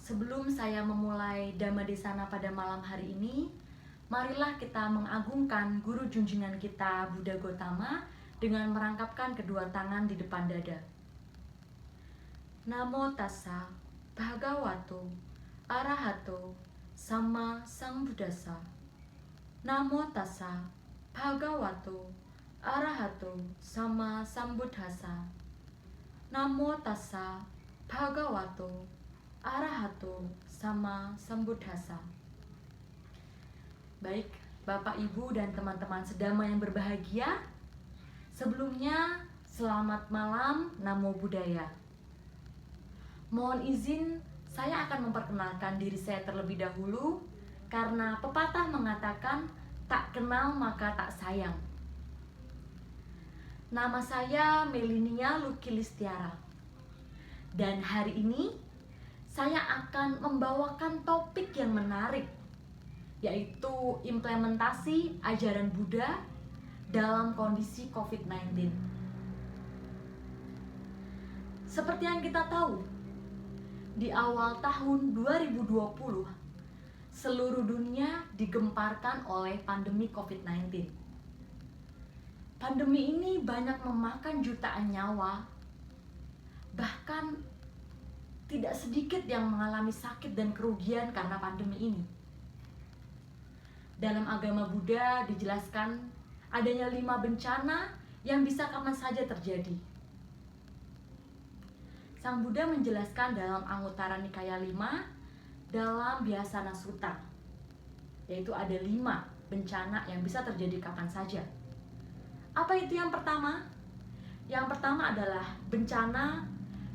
Sebelum saya memulai Dhamma Desana pada malam hari ini, marilah kita mengagungkan guru junjungan kita Buddha Gotama dengan merangkapkan kedua tangan di depan dada. Namo tassa bhagavato arahato sama sambuddhassa. Namo tassa bhagavato arahato sama sambuddhassa. Namo tassa bhagavato arahato sama sambuddhassa. Baik, Bapak, Ibu, dan teman-teman sedama yang berbahagia, sebelumnya selamat malam, Namo Buddhaya. Mohon izin, saya akan memperkenalkan diri saya terlebih dahulu, karena pepatah mengatakan tak kenal maka tak sayang. Nama saya Melinia Lucky Listiara, dan hari ini saya akan membawakan topik yang menarik, yaitu implementasi ajaran Buddha dalam kondisi COVID-19. Seperti yang kita tahu, di awal tahun 2020, seluruh dunia digemparkan oleh pandemi COVID-19. Pandemi ini banyak memakan jutaan nyawa, bahkan tidak sedikit yang mengalami sakit dan kerugian karena pandemi ini. Dalam agama Buddha dijelaskan adanya 5 bencana yang bisa kapan saja terjadi. Sang Buddha menjelaskan dalam Anguttara Nikaya 5 dalam Vyasana Sutta, yaitu ada 5 bencana yang bisa terjadi kapan saja. Apa itu yang pertama? Yang pertama adalah bencana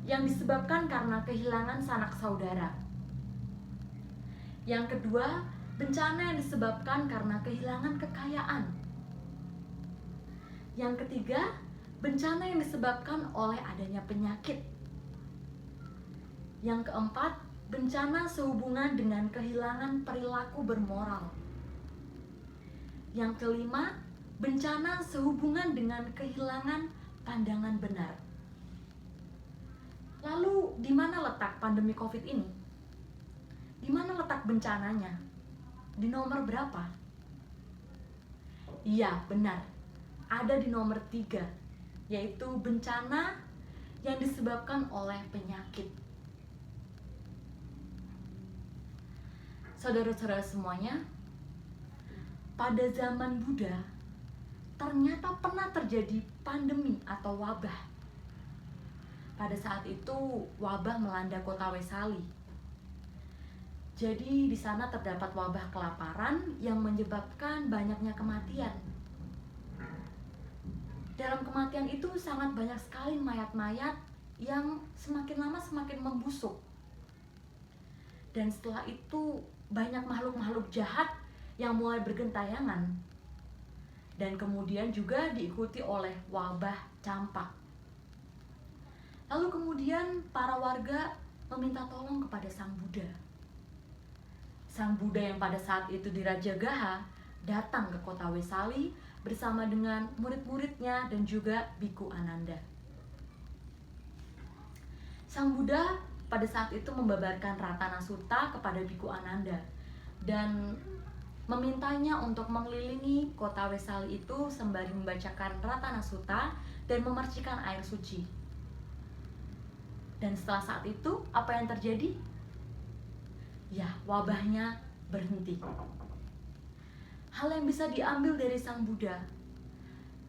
yang disebabkan karena kehilangan sanak saudara. Yang kedua, bencana yang disebabkan karena kehilangan kekayaan. Yang ketiga, bencana yang disebabkan oleh adanya penyakit. Yang keempat, bencana sehubungan dengan kehilangan perilaku bermoral. Yang kelima, bencana sehubungan dengan kehilangan pandangan benar. Lalu, di mana letak pandemi COVID ini? Di mana letak bencananya? Di nomor berapa? Iya, benar. Ada di nomor 3, yaitu bencana yang disebabkan oleh penyakit. Saudara-saudara semuanya, pada zaman Buddha, ternyata pernah terjadi pandemi atau wabah. Pada saat itu, wabah melanda kota Wesali. Jadi, di sana terdapat wabah kelaparan yang menyebabkan banyaknya kematian. Dalam kematian itu sangat banyak sekali mayat-mayat yang semakin lama semakin membusuk. Dan setelah itu, banyak makhluk-makhluk jahat yang mulai bergentayangan. Dan kemudian juga diikuti oleh wabah campak. Lalu kemudian para warga meminta tolong kepada Sang Buddha. Sang Buddha yang pada saat itu di Rajagaha datang ke kota Wesali bersama dengan murid-muridnya dan juga Biku Ananda. Sang Buddha pada saat itu membabarkan Ratana Sutta kepada Biku Ananda dan memintanya untuk mengelilingi kota Wesali itu sembari membacakan Ratana Sutta dan memercikan air suci. Dan setelah saat itu, apa yang terjadi? Ya, wabahnya berhenti. Hal yang bisa diambil dari Sang Buddha.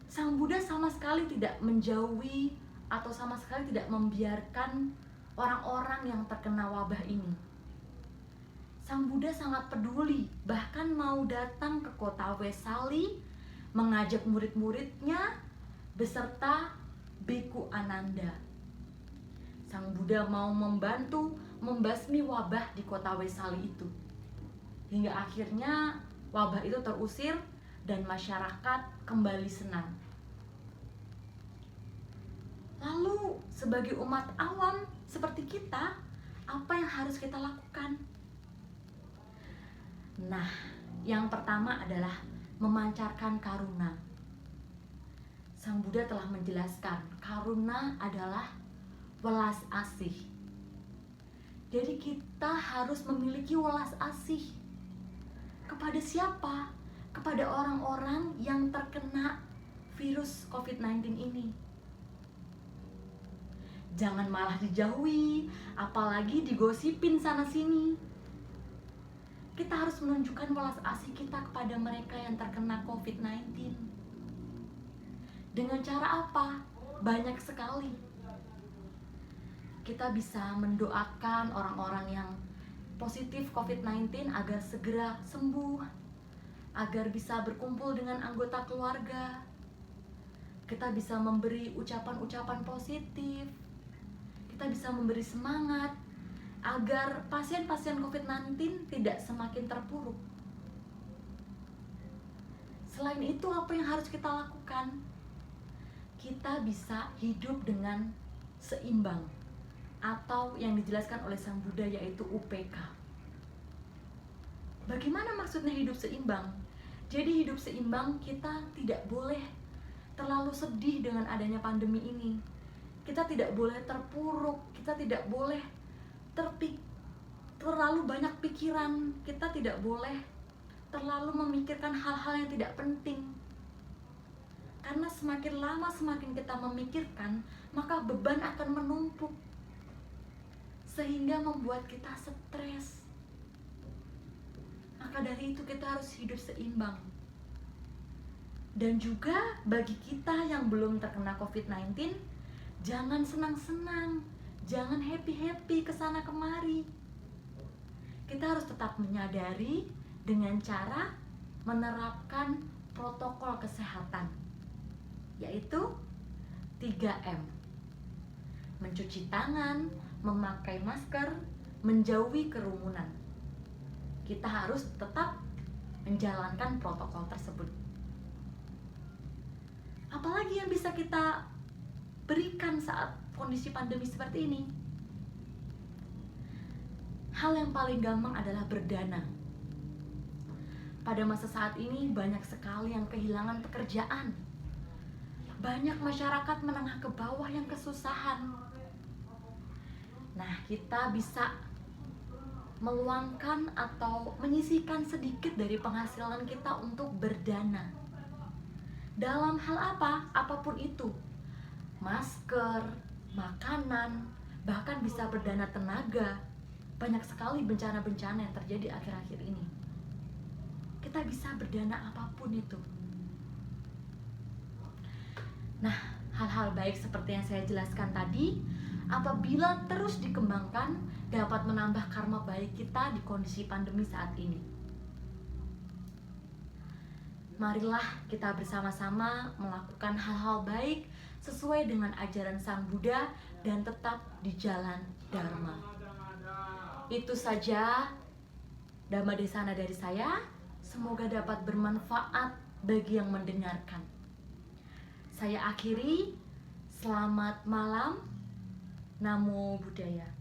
Sang Buddha sama sekali tidak menjauhi atau sama sekali tidak membiarkan orang-orang yang terkena wabah ini. Sang Buddha sangat peduli, bahkan mau datang ke kota Wesali, mengajak murid-muridnya beserta Biku Ananda. Sang Buddha mau membantu membasmi wabah di kota Wesali itu. Hingga akhirnya wabah itu terusir dan masyarakat kembali senang. Lalu sebagai umat awam seperti kita, apa yang harus kita lakukan? Nah, yang pertama adalah memancarkan karuna. Sang Buddha telah menjelaskan, karuna adalah welas asih. Jadi kita harus memiliki welas asih. Kepada siapa? Kepada orang-orang yang terkena virus COVID-19 ini. Jangan malah dijauhi, apalagi digosipin sana-sini. Kita harus menunjukkan welas asih kita kepada mereka yang terkena COVID-19. Dengan cara apa? Banyak sekali. Kita bisa mendoakan orang-orang yang positif COVID-19 agar segera sembuh, agar bisa berkumpul dengan anggota keluarga. Kita bisa memberi ucapan-ucapan positif. Kita bisa memberi semangat agar pasien-pasien COVID-19 tidak semakin terpuruk. Selain itu, apa yang harus kita lakukan? Kita bisa hidup dengan seimbang, atau yang dijelaskan oleh Sang Buddha yaitu UPK. Bagaimana maksudnya hidup seimbang? Jadi hidup seimbang, kita tidak boleh terlalu sedih dengan adanya pandemi ini. Kita tidak boleh terpuruk, kita tidak boleh terlalu banyak pikiran, kita tidak boleh terlalu memikirkan hal-hal yang tidak penting. Karena semakin lama semakin kita memikirkan, maka beban akan menumpuk, sehingga membuat kita stres. Maka dari itu kita harus hidup seimbang. Dan juga bagi kita yang belum terkena COVID-19, jangan senang-senang, jangan happy-happy kesana kemari. Kita harus tetap menyadari dengan cara menerapkan protokol kesehatan, yaitu 3M. Mencuci tangan, memakai masker, menjauhi kerumunan. Kita harus tetap menjalankan protokol tersebut. Apalagi yang bisa kita berikan saat kondisi pandemi seperti ini? Hal yang paling gampang adalah berdana. Pada masa saat ini banyak sekali yang kehilangan pekerjaan. Banyak masyarakat menengah ke bawah yang kesusahan. Nah, kita bisa meluangkan atau menyisihkan sedikit dari penghasilan kita untuk berdana. Dalam hal apa? Apapun itu. Masker, makanan, bahkan bisa berdana tenaga. Banyak sekali bencana-bencana yang terjadi akhir-akhir ini. Kita bisa berdana apapun itu. Nah, hal-hal baik seperti yang saya jelaskan tadi, apabila terus dikembangkan, dapat menambah karma baik kita di kondisi pandemi saat ini. Marilah kita bersama-sama melakukan hal-hal baik sesuai dengan ajaran Sang Buddha dan tetap di jalan Dharma. Itu saja Dhamma Desana dari saya. Semoga dapat bermanfaat bagi yang mendengarkan. Saya akhiri, selamat malam, Namo Buddhaya.